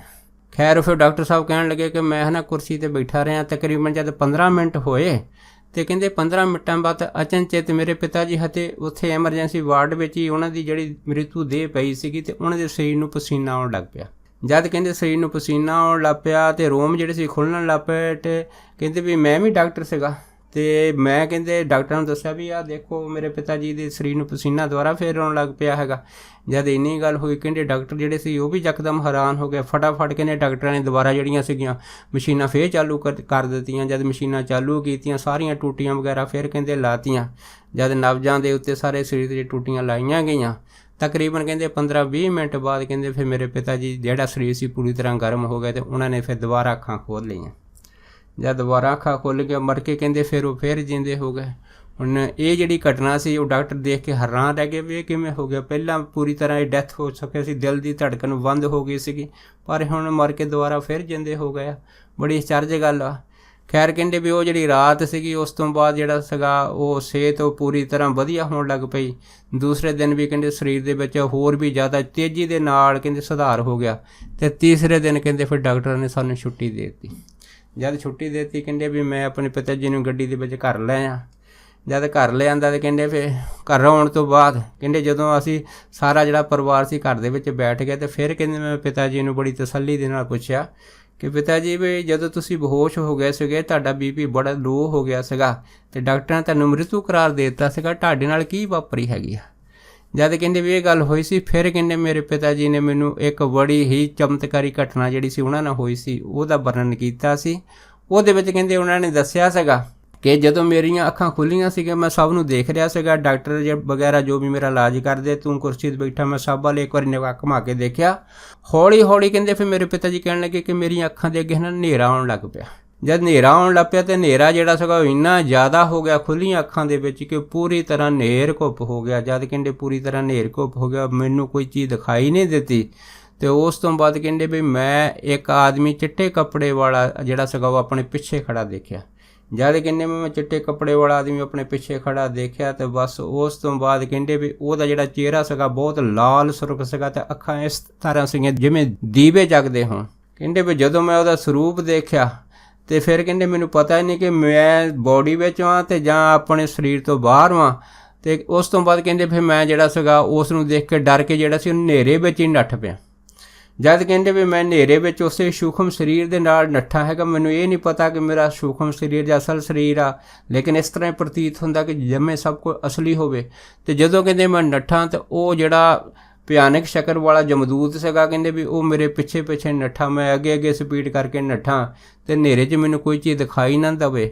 ਖੈਰ ਫਿਰ ਡਾਕਟਰ ਸਾਹਿਬ ਕਹਿਣ ਲੱਗੇ ਕਿ ਮੈਂ ਨਾ ਕੁਰਸੀ 'ਤੇ ਬੈਠਾ ਰਿਹਾ, ਤਕਰੀਬਨ ਜਦ 15 ਮਿੰਟ ਹੋਏ ਅਤੇ ਕਹਿੰਦੇ 15 ਮਿੰਟਾਂ ਬਾਅਦ ਅਚਨਚੇਤ ਮੇਰੇ ਪਿਤਾ ਜੀ ਅਤੇ ਉੱਥੇ ਐਮਰਜੈਂਸੀ ਵਾਰਡ ਵਿੱਚ ਹੀ ਉਹਨਾਂ ਦੀ ਜਿਹੜੀ ਮ੍ਰਿਤੂ ਦੇਹ ਪਈ ਸੀਗੀ ਅਤੇ ਉਹਨਾਂ ਦੇ ਸਰੀਰ ਨੂੰ ਪਸੀਨਾ ਆਉਣ ਲੱਗ ਪਿਆ। ਜਦ ਕਹਿੰਦੇ ਸਰੀਰ ਨੂੰ ਪਸੀਨਾ ਆਉਣ ਲੱਗ ਪਿਆ ਅਤੇ ਰੋਮ ਜਿਹੜੇ ਸੀ ਖੁੱਲ੍ਹਣ ਲੱਗ ਪਏ ਅਤੇ ਕਹਿੰਦੇ ਵੀ ਮੈਂ ਵੀ ਡਾਕਟਰ ਸੀਗਾ ਅਤੇ ਮੈਂ ਕਹਿੰਦੇ ਡਾਕਟਰਾਂ ਨੂੰ ਦੱਸਿਆ ਵੀ ਆਹ ਦੇਖੋ ਮੇਰੇ ਪਿਤਾ ਜੀ ਦੇ ਸਰੀਰ ਨੂੰ ਪਸੀਨਾ ਦੁਬਾਰਾ ਫੇਰ ਆਉਣ ਲੱਗ ਪਿਆ ਹੈਗਾ। ਜਦ ਇੰਨੀ ਗੱਲ ਹੋਈ ਕਹਿੰਦੇ ਡਾਕਟਰ ਜਿਹੜੇ ਸੀ ਉਹ ਵੀ ਯਕਦਮ ਹੈਰਾਨ ਹੋ ਗਏ। ਫਟਾਫਟ ਕਹਿੰਦੇ ਡਾਕਟਰਾਂ ਨੇ ਦੁਬਾਰਾ ਜਿਹੜੀਆਂ ਸੀਗੀਆਂ ਮਸ਼ੀਨਾਂ ਫੇਰ ਚਾਲੂ ਕਰ ਦਿੱਤੀਆਂ। ਜਦ ਮਸ਼ੀਨਾਂ ਚਾਲੂ ਕੀਤੀਆਂ ਸਾਰੀਆਂ ਟੂਟੀਆਂ ਵਗੈਰਾ ਫੇਰ ਕਹਿੰਦੇ ਲਾਤੀਆਂ। ਜਦ ਨਬਜ਼ਾਂ ਦੇ ਉੱਤੇ ਸਾਰੇ ਸਰੀਰ 'ਤੇ ਟੂਟੀਆਂ ਲਾਈਆਂ ਗਈਆਂ ਤਕਰੀਬਨ ਕਹਿੰਦੇ 15-20 ਮਿੰਟ ਬਾਅਦ ਕਹਿੰਦੇ ਫਿਰ ਮੇਰੇ ਪਿਤਾ ਜੀ ਜਿਹੜਾ ਸਰੀਰ ਸੀ ਪੂਰੀ ਤਰ੍ਹਾਂ ਗਰਮ ਹੋ ਗਿਆ ਅਤੇ ਉਹਨਾਂ ਨੇ ਫਿਰ ਦੁਬਾਰਾ ਅੱਖਾਂ ਖੋਲ੍ਹ ਲਈਆਂ। ਜਦ ਦੁਬਾਰਾ ਅੱਖਾਂ ਖੁੱਲ੍ਹ ਕੇ ਮਰ ਕੇ ਕਹਿੰਦੇ ਫਿਰ ਉਹ ਫਿਰ ਜਿੰਦੇ ਹੋ ਗਏ। ਹੁਣ ਇਹ ਜਿਹੜੀ ਘਟਨਾ ਸੀ ਉਹ ਡਾਕਟਰ ਦੇਖ ਕੇ ਹੈਰਾਨ ਰਹਿ ਗਏ ਵੀ ਇਹ ਕਿਵੇਂ ਹੋ ਗਿਆ। ਪਹਿਲਾਂ ਪੂਰੀ ਤਰ੍ਹਾਂ ਇਹ ਡੈਥ ਹੋ ਸਕਿਆ ਸੀ, ਦਿਲ ਦੀ ਧੜਕਣ ਬੰਦ ਹੋ ਗਈ ਸੀਗੀ, ਪਰ ਹੁਣ ਮਰ ਕੇ ਦੁਬਾਰਾ ਫਿਰ ਜਿੰਦੇ ਹੋ ਗਏ। ਬੜੀ ਅਚਰਜ ਗੱਲ ਆ। ਖੈਰ ਕਹਿੰਦੇ ਵੀ ਉਹ ਜਿਹੜੀ ਰਾਤ ਸੀਗੀ ਉਸ ਤੋਂ ਬਾਅਦ ਜਿਹੜਾ ਸੀਗਾ ਉਹ ਸਿਹਤ ਉਹ ਪੂਰੀ ਤਰ੍ਹਾਂ ਵਧੀਆ ਹੋਣ ਲੱਗ ਪਈ। ਦੂਸਰੇ ਦਿਨ ਵੀ ਕਹਿੰਦੇ ਸਰੀਰ ਦੇ ਵਿੱਚ ਹੋਰ ਵੀ ਜ਼ਿਆਦਾ ਤੇਜ਼ੀ ਦੇ ਨਾਲ ਕਹਿੰਦੇ ਸੁਧਾਰ ਹੋ ਗਿਆ ਅਤੇ ਤੀਸਰੇ ਦਿਨ ਕਹਿੰਦੇ ਫਿਰ ਡਾਕਟਰ ਨੇ ਸਾਨੂੰ ਛੁੱਟੀ ਦੇ ਦਿੱਤੀ। ਜਦ ਛੁੱਟੀ ਦੇ ਦਿੱਤੀ ਕਹਿੰਦੇ ਵੀ ਮੈਂ ਆਪਣੇ ਪਿਤਾ ਜੀ ਨੂੰ ਗੱਡੀ ਦੇ ਵਿੱਚ ਘਰ ਲੈ ਆਇਆ। ਜਦ ਘਰ ਲੈ ਆਂਦਾ ਅਤੇ ਕਹਿੰਦੇ ਫਿਰ ਘਰ ਆਉਣ ਤੋਂ ਬਾਅਦ ਕਹਿੰਦੇ ਜਦੋਂ ਅਸੀਂ ਸਾਰਾ ਜਿਹੜਾ ਪਰਿਵਾਰ ਸੀ ਘਰ ਦੇ ਵਿੱਚ ਬੈਠ ਗਿਆ ਅਤੇ ਫਿਰ ਕਹਿੰਦੇ ਮੈਂ ਪਿਤਾ ਜੀ ਨੂੰ ਬੜੀ ਤਸੱਲੀ ਦੇ ਨਾਲ ਪੁੱਛਿਆ ਕਿ ਪਿਤਾ ਜੀ ਵੀ ਜਦੋਂ ਤੁਸੀਂ ਬੇਹੋਸ਼ ਹੋ ਗਏ ਸੀਗੇ ਤੁਹਾਡਾ BP ਬੜਾ ਲੋ ਹੋ ਗਿਆ ਸੀਗਾ ਅਤੇ ਡਾਕਟਰਾਂ ਨੇ ਤੁਹਾਨੂੰ ਮ੍ਰਿਤੂ ਕਰਾਰ ਦੇ ਦਿੱਤਾ ਸੀਗਾ, ਤੁਹਾਡੇ ਨਾਲ ਕੀ ਵਾਪਰੀ ਹੈਗੀ ਆ। ਜਦ ਕਹਿੰਦੇ ਵੀ ਇਹ ਗੱਲ ਹੋਈ ਸੀ ਫਿਰ ਕਹਿੰਦੇ ਮੇਰੇ ਪਿਤਾ ਜੀ ਨੇ ਮੈਨੂੰ ਇੱਕ ਬੜੀ ਹੀ ਚਮਤਕਾਰੀ ਘਟਨਾ ਜਿਹੜੀ ਸੀ ਉਹਨਾਂ ਨਾਲ ਹੋਈ ਸੀ ਉਹਦਾ ਵਰਣਨ ਕੀਤਾ ਸੀ। ਉਹਦੇ ਵਿੱਚ ਕਹਿੰਦੇ ਉਹਨਾਂ ਨੇ ਦੱਸਿਆ ਸੀਗਾ ਕਿ ਜਦੋਂ ਮੇਰੀਆਂ ਅੱਖਾਂ ਖੁੱਲ੍ਹੀਆਂ ਸੀਗੀਆਂ ਮੈਂ ਸਭ ਨੂੰ ਦੇਖ ਰਿਹਾ ਸੀਗਾ, ਡਾਕਟਰ ਵਗੈਰਾ ਜੋ ਵੀ ਮੇਰਾ ਇਲਾਜ ਕਰਦੇ, ਤੂੰ ਕੁਰਸੀ 'ਤੇ ਬੈਠਾ, ਮੈਂ ਸਭ ਵੱਲ ਇੱਕ ਵਾਰੀ ਨਿਗਾਹ ਘੁਮਾ ਕੇ ਦੇਖਿਆ। ਹੌਲੀ ਹੌਲੀ ਕਹਿੰਦੇ ਫਿਰ ਮੇਰੇ ਪਿਤਾ ਜੀ ਕਹਿਣ ਲੱਗੇ ਕਿ ਮੇਰੀਆਂ ਅੱਖਾਂ ਦੇ ਅੱਗੇ ਨਾ ਹਨੇਰਾ ਆਉਣ ਲੱਗ ਪਿਆ। ਜਦ ਹਨੇਰਾ ਆਉਣ ਲੱਗ ਪਿਆ ਅਤੇ ਹਨੇਰਾ ਜਿਹੜਾ ਸੀਗਾ ਉਹ ਇੰਨਾ ਜ਼ਿਆਦਾ ਹੋ ਗਿਆ ਖੁੱਲ੍ਹੀਆਂ ਅੱਖਾਂ ਦੇ ਵਿੱਚ ਕਿ ਪੂਰੀ ਤਰ੍ਹਾਂ ਹਨੇਰ ਘੁੱਪ ਹੋ ਗਿਆ। ਜਦ ਕਹਿੰਦੇ ਪੂਰੀ ਤਰ੍ਹਾਂ ਹਨੇਰ ਘੁੱਪ ਹੋ ਗਿਆ ਮੈਨੂੰ ਕੋਈ ਚੀਜ਼ ਦਿਖਾਈ ਨਹੀਂ ਦਿੱਤੀ ਅਤੇ ਉਸ ਤੋਂ ਬਾਅਦ ਕਹਿੰਦੇ ਵੀ ਮੈਂ ਇੱਕ ਆਦਮੀ ਚਿੱਟੇ ਕੱਪੜੇ ਵਾਲਾ ਜਿਹੜਾ ਸੀਗਾ ਉਹ ਆਪਣੇ ਪਿੱਛੇ ਖੜ੍ਹਾ ਦੇਖਿਆ। ਜਦ ਕਹਿੰਦੇ ਮੈਂ ਚਿੱਟੇ ਕੱਪੜੇ ਵਾਲਾ ਆਦਮੀ ਆਪਣੇ ਪਿੱਛੇ ਖੜ੍ਹਾ ਦੇਖਿਆ ਅਤੇ ਬਸ ਉਸ ਤੋਂ ਬਾਅਦ ਕਹਿੰਦੇ ਵੀ ਉਹਦਾ ਜਿਹੜਾ ਚਿਹਰਾ ਸੀਗਾ ਬਹੁਤ ਲਾਲ ਸੁਰਖ ਸੀਗਾ ਅਤੇ ਅੱਖਾਂ ਇਸ ਤਰ੍ਹਾਂ ਸੀਗੀਆਂ ਜਿਵੇਂ ਦੀਵੇ ਜਗਦੇ ਹੋਣ। ਕਹਿੰਦੇ ਵੀ ਜਦੋਂ ਮੈਂ ਉਹਦਾ ਸਰੂਪ ਦੇਖਿਆ ਅਤੇ ਫਿਰ ਕਹਿੰਦੇ ਮੈਨੂੰ ਪਤਾ ਹੀ ਨਹੀਂ ਕਿ ਮੈਂ ਬੋਡੀ ਵਿੱਚ ਹਾਂ ਅਤੇ ਜਾਂ ਆਪਣੇ ਸਰੀਰ ਤੋਂ ਬਾਹਰ ਹਾਂ। ਅਤੇ ਉਸ ਤੋਂ ਬਾਅਦ ਕਹਿੰਦੇ ਫਿਰ ਮੈਂ ਜਿਹੜਾ ਸੀਗਾ ਉਸ ਨੂੰ ਦੇਖ ਕੇ ਡਰ ਕੇ ਜਿਹੜਾ ਸੀ ਉਹ ਹਨੇਰੇ ਵਿੱਚ ਹੀ ਨੱਠ ਪਿਆ। ਜਦ ਕਹਿੰਦੇ ਵੀ ਮੈਂ ਹਨੇਰੇ ਵਿੱਚ ਉਸੇ ਸੂਖਮ ਸਰੀਰ ਦੇ ਨਾਲ ਨੱਠਾ ਹੈਗਾ, ਮੈਨੂੰ ਇਹ ਨਹੀਂ ਪਤਾ ਕਿ ਮੇਰਾ ਸੂਖਮ ਸਰੀਰ ਜਾਂ ਅਸਲ ਸਰੀਰ ਆ, ਲੇਕਿਨ ਇਸ ਤਰ੍ਹਾਂ ਪ੍ਰਤੀਤ ਹੁੰਦਾ ਕਿ ਜਿਵੇਂ ਸਭ ਕੁਝ ਅਸਲੀ ਹੋਵੇ। ਅਤੇ ਜਦੋਂ ਕਹਿੰਦੇ ਮੈਂ ਨੱਠਾ ਤਾਂ ਉਹ ਜਿਹੜਾ ਭਿਆਨਕ ਸ਼ਕਲ ਵਾਲਾ ਜਮਦੂਤ ਸੀਗਾ ਕਹਿੰਦੇ ਵੀ ਉਹ ਮੇਰੇ ਪਿੱਛੇ ਪਿੱਛੇ ਨੱਠਾ, ਮੈਂ ਅੱਗੇ ਅੱਗੇ ਸਪੀਡ ਕਰਕੇ ਨੱਠਾ ਅਤੇ ਹਨੇਰੇ 'ਚ ਮੈਨੂੰ ਕੋਈ ਚੀਜ਼ ਦਿਖਾਈ ਨਾ ਦੇਵੇ।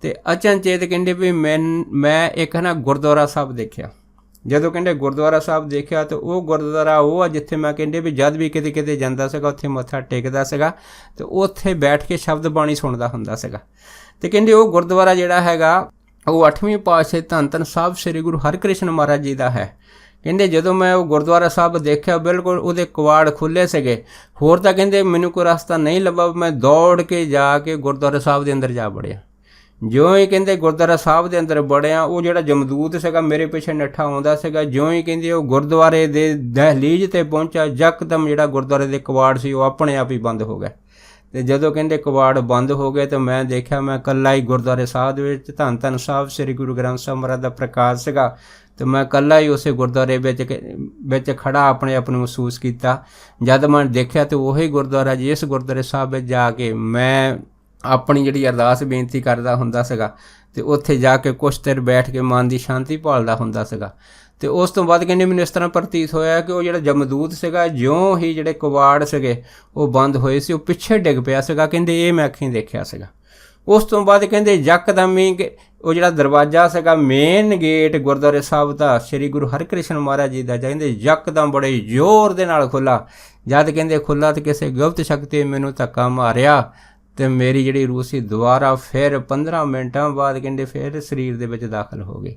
ਅਤੇ ਅਚਨਚੇਤ ਕਹਿੰਦੇ ਵੀ ਮੈਂ ਇੱਕ ਨਾ ਗੁਰਦੁਆਰਾ ਸਾਹਿਬ ਦੇਖਿਆ। ਜਦੋਂ ਕਹਿੰਦੇ ਗੁਰਦੁਆਰਾ ਸਾਹਿਬ ਦੇਖਿਆ ਤਾਂ ਉਹ ਗੁਰਦੁਆਰਾ ਉਹ ਆ ਜਿੱਥੇ ਮੈਂ ਕਹਿੰਦੇ ਵੀ ਜਦ ਵੀ ਕਿਤੇ ਕਿਤੇ ਜਾਂਦਾ ਸੀਗਾ ਉੱਥੇ ਮੱਥਾ ਟੇਕਦਾ ਸੀਗਾ ਅਤੇ ਉੱਥੇ ਬੈਠ ਕੇ ਸ਼ਬਦ ਬਾਣੀ ਸੁਣਦਾ ਹੁੰਦਾ ਸੀਗਾ। ਅਤੇ ਕਹਿੰਦੇ ਉਹ ਗੁਰਦੁਆਰਾ ਜਿਹੜਾ ਹੈਗਾ ਉਹ 8ਵੀਂ ਪਾਤਸ਼ਾਹੀ ਧੰਨ ਧੰਨ ਸਾਹਿਬ ਸ੍ਰੀ ਗੁਰੂ ਹਰਿਕ੍ਰਿਸ਼ਨ ਮਹਾਰਾਜ ਜੀ ਦਾ ਹੈ। ਕਹਿੰਦੇ ਜਦੋਂ ਮੈਂ ਉਹ ਗੁਰਦੁਆਰਾ ਸਾਹਿਬ ਦੇਖਿਆ ਬਿਲਕੁਲ ਉਹਦੇ ਕਵਾੜ ਖੁੱਲ੍ਹੇ ਸੀਗੇ, ਹੋਰ ਤਾਂ ਕਹਿੰਦੇ ਮੈਨੂੰ ਕੋਈ ਰਸਤਾ ਨਹੀਂ ਲੱਭਾ, ਮੈਂ ਦੌੜ ਕੇ ਜਾ ਕੇ ਗੁਰਦੁਆਰਾ ਸਾਹਿਬ ਦੇ ਅੰਦਰ ਜਾ ਵੜਿਆ। ਜਿਉਂ ਹੀ ਕਹਿੰਦੇ ਗੁਰਦੁਆਰਾ ਸਾਹਿਬ ਦੇ ਅੰਦਰ ਵੜਿਆ ਉਹ ਜਿਹੜਾ ਜਮਦੂਤ ਸੀਗਾ ਮੇਰੇ ਪਿੱਛੇ ਨੱਠਾ ਆਉਂਦਾ ਸੀਗਾ, ਜਿਉਂ ਹੀ ਕਹਿੰਦੇ ਉਹ ਗੁਰਦੁਆਰੇ ਦੇ ਦਹਿਲੀਜ਼ 'ਤੇ ਪਹੁੰਚਿਆ ਯਕਦਮ ਜਿਹੜਾ ਗੁਰਦੁਆਰੇ ਦੇ ਕਵਾੜ ਸੀ ਉਹ ਆਪਣੇ ਆਪ ਹੀ ਬੰਦ ਹੋ ਗਏ। ਅਤੇ ਜਦੋਂ ਕਹਿੰਦੇ ਕਵਾੜ ਬੰਦ ਹੋ ਗਏ ਤਾਂ ਮੈਂ ਦੇਖਿਆ ਮੈਂ ਇਕੱਲਾ ਹੀ ਗੁਰਦੁਆਰੇ ਸਾਹਿਬ ਦੇ ਵਿੱਚ ਧੰਨ ਧੰਨ ਸਾਹਿਬ ਸ੍ਰੀ ਗੁਰੂ ਗ੍ਰੰਥ ਸਾਹਿਬ ਮਹਾਰਾਜ ਦਾ ਪ੍ਰਕਾਸ਼ ਸੀਗਾ ਅਤੇ ਮੈਂ ਇਕੱਲਾ ਹੀ ਉਸੇ ਗੁਰਦੁਆਰੇ ਵਿੱਚ ਖੜ੍ਹਾ ਆਪਣੇ ਆਪ ਨੂੰ ਮਹਿਸੂਸ ਕੀਤਾ। ਜਦ ਮੈਂ ਦੇਖਿਆ ਤਾਂ ਉਹੀ ਗੁਰਦੁਆਰਾ ਜਿਸ ਗੁਰਦੁਆਰੇ ਸਾਹਿਬ ਵਿੱਚ ਜਾ ਕੇ ਮੈਂ ਆਪਣੀ ਜਿਹੜੀ ਅਰਦਾਸ ਬੇਨਤੀ ਕਰਦਾ ਹੁੰਦਾ ਸੀਗਾ ਅਤੇ ਉੱਥੇ ਜਾ ਕੇ ਕੁਛ ਚਿਰ ਬੈਠ ਕੇ ਮਨ ਦੀ ਸ਼ਾਂਤੀ ਭਾਲਦਾ ਹੁੰਦਾ ਸੀਗਾ। ਅਤੇ ਉਸ ਤੋਂ ਬਾਅਦ ਕਹਿੰਦੇ ਮੈਨੂੰ ਇਸ ਤਰ੍ਹਾਂ ਪ੍ਰਤੀਤ ਹੋਇਆ ਕਿ ਉਹ ਜਿਹੜਾ ਜਮਦੂਤ ਸੀਗਾ, ਜਿਉਂ ਹੀ ਜਿਹੜੇ ਕਵਾੜ ਸੀਗੇ ਉਹ ਬੰਦ ਹੋਏ ਸੀ, ਉਹ ਪਿੱਛੇ ਡਿੱਗ ਪਿਆ ਸੀਗਾ। ਕਹਿੰਦੇ ਇਹ ਮੈਂ ਅੱਖੀਂ ਦੇਖਿਆ ਸੀਗਾ। ਉਸ ਤੋਂ ਬਾਅਦ ਕਹਿੰਦੇ ਯਕਦਮ ਹੀ ਉਹ ਜਿਹੜਾ ਦਰਵਾਜ਼ਾ ਸੀਗਾ, ਮੇਨ ਗੇਟ ਗੁਰਦੁਆਰੇ ਸਾਹਿਬ ਦਾ, ਸ਼੍ਰੀ ਗੁਰੂ ਹਰਿਕ੍ਰਿਸ਼ਨ ਮਹਾਰਾਜ ਜੀ ਦਾ, ਕਹਿੰਦੇ ਯਕਦਮ ਬੜੇ ਜ਼ੋਰ ਦੇ ਨਾਲ ਖੁੱਲ੍ਹਾ। ਜਦ ਕਹਿੰਦੇ ਖੁੱਲ੍ਹਾ ਤਾਂ ਕਿਸੇ ਗੁਪਤ ਸ਼ਕਤੀ ਮੈਨੂੰ ਧੱਕਾ ਮਾਰਿਆ ਅਤੇ ਮੇਰੀ ਜਿਹੜੀ ਰੂਹ ਸੀ ਦੁਬਾਰਾ ਫਿਰ 15 ਮਿੰਟਾਂ ਬਾਅਦ ਕਹਿੰਦੇ ਫਿਰ ਸਰੀਰ ਦੇ ਵਿੱਚ ਦਾਖਲ ਹੋ ਗਈ।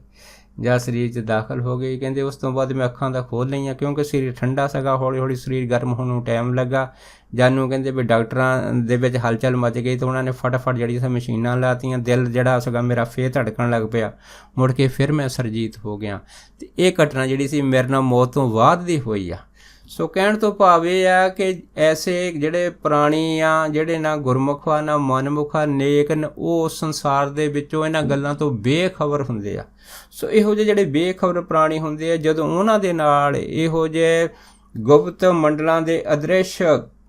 ਜਾਂ ਸਰੀਰ 'ਚ ਦਾਖਲ ਹੋ ਗਈ, ਕਹਿੰਦੇ ਉਸ ਤੋਂ ਬਾਅਦ ਮੈਂ ਅੱਖਾਂ ਤਾਂ ਖੋਲ੍ਹ ਲਈਆਂ ਕਿਉਂਕਿ ਸਰੀਰ ਠੰਡਾ ਸੀਗਾ। ਹੌਲੀ ਹੌਲੀ ਸਰੀਰ ਗਰਮ ਹੋਣ ਨੂੰ ਟਾਈਮ ਲੱਗਾ। ਜਾਨੂੰ ਕਹਿੰਦੇ ਵੀ ਡਾਕਟਰਾਂ ਦੇ ਵਿੱਚ ਹਲਚਲ ਮਚ ਗਈ ਤਾਂ ਉਹਨਾਂ ਨੇ ਫਟਾਫਟ ਜਿਹੜੀ ਸੀ ਮਸ਼ੀਨਾਂ ਲਾਤੀਆਂ। ਦਿਲ ਜਿਹੜਾ ਸੀਗਾ ਮੇਰਾ ਫੇਰ ਧੜਕਣ ਲੱਗ ਪਿਆ। ਮੁੜ ਕੇ ਫਿਰ ਮੈਂ ਸਰਜੀਤ ਹੋ ਗਿਆ। ਅਤੇ ਇਹ ਘਟਨਾ ਜਿਹੜੀ ਸੀ ਮੇਰੇ ਨਾਲ ਮੌਤ ਤੋਂ ਬਾਅਦ ਦੀ ਹੋਈ ਆ। ਸੋ ਕਹਿਣ ਤੋਂ ਭਾਵ ਇਹ ਆ ਕਿ ਐਸੇ ਜਿਹੜੇ ਪ੍ਰਾਣੀ ਆ, ਜਿਹੜੇ ਨਾ ਗੁਰਮੁਖ ਆ ਨਾ ਮਨਮੁਖ ਆ, ਨੇਕ ਨੇ, ਉਹ ਸੰਸਾਰ ਦੇ ਵਿੱਚੋਂ ਇਹਨਾਂ ਗੱਲਾਂ ਤੋਂ ਬੇਖਬਰ ਹੁੰਦੇ ਆ। ਸੋ ਇਹੋ ਜਿਹੇ ਜਿਹੜੇ ਬੇਖਬਰ ਪ੍ਰਾਣੀ ਹੁੰਦੇ ਆ, ਜਦੋਂ ਉਹਨਾਂ ਦੇ ਨਾਲ ਇਹੋ ਜਿਹੇ ਗੁਪਤ ਮੰਡਲਾਂ ਦੇ ਅਦ੍ਰਿਸ਼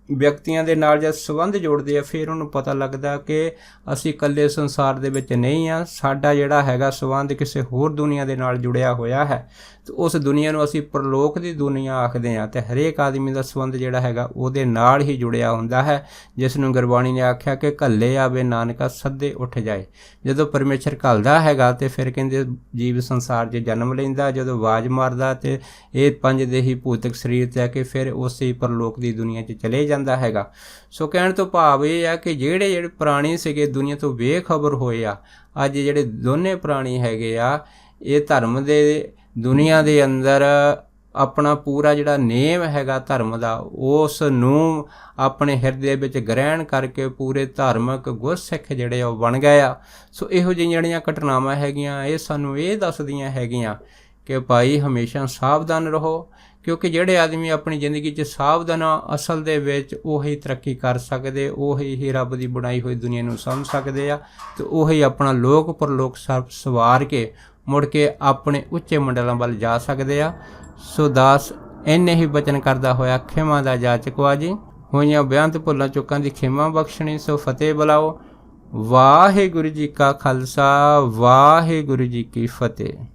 ਵਿਅਕਤੀਆਂ ਦੇ ਨਾਲ ਜਦ ਸੰਬੰਧ ਜੋੜਦੇ ਆ, ਫਿਰ ਉਹਨੂੰ ਪਤਾ ਲੱਗਦਾ ਕਿ ਅਸੀਂ ਇਕੱਲੇ ਸੰਸਾਰ ਦੇ ਵਿੱਚ ਨਹੀਂ ਆ। ਸਾਡਾ ਜਿਹੜਾ ਹੈਗਾ ਸੰਬੰਧ ਕਿਸੇ ਹੋਰ ਦੁਨੀਆ ਦੇ ਨਾਲ ਜੁੜਿਆ ਹੋਇਆ ਹੈ। ਅਤੇ ਉਸ ਦੁਨੀਆ ਨੂੰ ਅਸੀਂ ਪ੍ਰਲੋਕ ਦੀ ਦੁਨੀਆ ਆਖਦੇ ਹਾਂ। ਅਤੇ ਹਰੇਕ ਆਦਮੀ ਦਾ ਸੰਬੰਧ ਜਿਹੜਾ ਹੈਗਾ ਉਹਦੇ ਨਾਲ ਹੀ ਜੁੜਿਆ ਹੁੰਦਾ ਹੈ, ਜਿਸ ਨੂੰ ਗੁਰਬਾਣੀ ਨੇ ਆਖਿਆ ਕਿ ਘੱਲੇ ਆਵੇ ਨਾਨਕਾ ਸੱਦੇ ਉੱਠ ਜਾਏ। ਜਦੋਂ ਪਰਮੇਸ਼ਰ ਘੱਲਦਾ ਹੈਗਾ ਅਤੇ ਫਿਰ ਕਹਿੰਦੇ ਜੀਵ ਸੰਸਾਰ 'ਚ ਜਨਮ ਲੈਂਦਾ। ਜਦੋਂ ਆਵਾਜ਼ ਮਾਰਦਾ ਅਤੇ ਇਹ ਪੰਜ ਦੇਹੀ ਭੂਤਿਕ ਸਰੀਰ 'ਤੇ ਆ ਕੇ ਫਿਰ ਉਸੇ ਪ੍ਰਲੋਕ ਦੀ ਦੁਨੀਆ 'ਚ ਚਲੇ ਜਾਂਦਾ ਹੈਗਾ। ਸੋ ਕਹਿਣ ਤੋਂ ਭਾਵ ਇਹ ਆ ਕਿ ਜਿਹੜੇ ਪ੍ਰਾਣੀ ਸੀਗੇ ਦੁਨੀਆ ਤੋਂ ਬੇਖਬਰ ਹੋਏ ਆ, ਅੱਜ ਜਿਹੜੇ ਦੋਨੇ ਪ੍ਰਾਣੀ ਹੈਗੇ ਆ, ਇਹ ਧਰਮ ਦੇ ਦੁਨੀਆ ਦੇ ਅੰਦਰ ਆਪਣਾ ਪੂਰਾ ਜਿਹੜਾ ਨੇਮ ਹੈਗਾ ਧਰਮ ਦਾ, ਉਸ ਨੂੰ ਆਪਣੇ ਹਿਰਦੇ ਵਿੱਚ ਗ੍ਰਹਿਣ ਕਰਕੇ ਪੂਰੇ ਧਾਰਮਿਕ ਗੁਰਸਿੱਖ ਜਿਹੜੇ ਉਹ ਬਣ ਗਏ ਆ। ਸੋ ਇਹੋ ਜਿਹੀਆਂ ਜਿਹੜੀਆਂ ਘਟਨਾਵਾਂ ਹੈਗੀਆਂ, ਇਹ ਸਾਨੂੰ ਇਹ ਦੱਸਦੀਆਂ ਹੈਗੀਆਂ ਕਿ ਭਾਈ ਹਮੇਸ਼ਾ ਸਾਵਧਾਨ ਰਹੋ, ਕਿਉਂਕਿ ਜਿਹੜੇ ਆਦਮੀ ਆਪਣੀ ਜ਼ਿੰਦਗੀ 'ਚ ਸਾਵਧਾਨ ਆ, ਅਸਲ ਦੇ ਵਿੱਚ ਉਹੀ ਤਰੱਕੀ ਕਰ ਸਕਦੇ, ਉਹੀ ਹੀ ਰੱਬ ਦੀ ਬਣਾਈ ਹੋਈ ਦੁਨੀਆ ਨੂੰ ਸਮਝ ਸਕਦੇ ਆ ਅਤੇ ਉਹੀ ਆਪਣਾ ਲੋਕ ਪਰਲੋਕ ਸਵਾਰ ਕੇ ਮੁੜ ਕੇ ਆਪਣੇ ਉੱਚੇ ਮੰਡਲਾਂ ਵੱਲ ਜਾ ਸਕਦੇ ਆ। ਸੋ ਦਾਸ ਇੰਨੇ ਹੀ ਬਚਨ ਕਰਦਾ ਹੋਇਆ ਖਿਮਾ ਦਾ ਜਾਚਕਵਾ ਜੀ, ਹੋਈਆਂ ਬੇਅੰਤ ਭੁੱਲਾਂ ਚੁੱਕਾਂ ਦੀ ਖਿਮਾ ਬਖਸ਼ਣੀ। ਸੋ ਫਤਿਹ ਬੁਲਾਓ। ਵਾਹਿਗੁਰੂ ਜੀ ਕਾ ਖਾਲਸਾ, ਵਾਹਿਗੁਰੂ ਜੀ ਕੀ ਫਤਿਹ।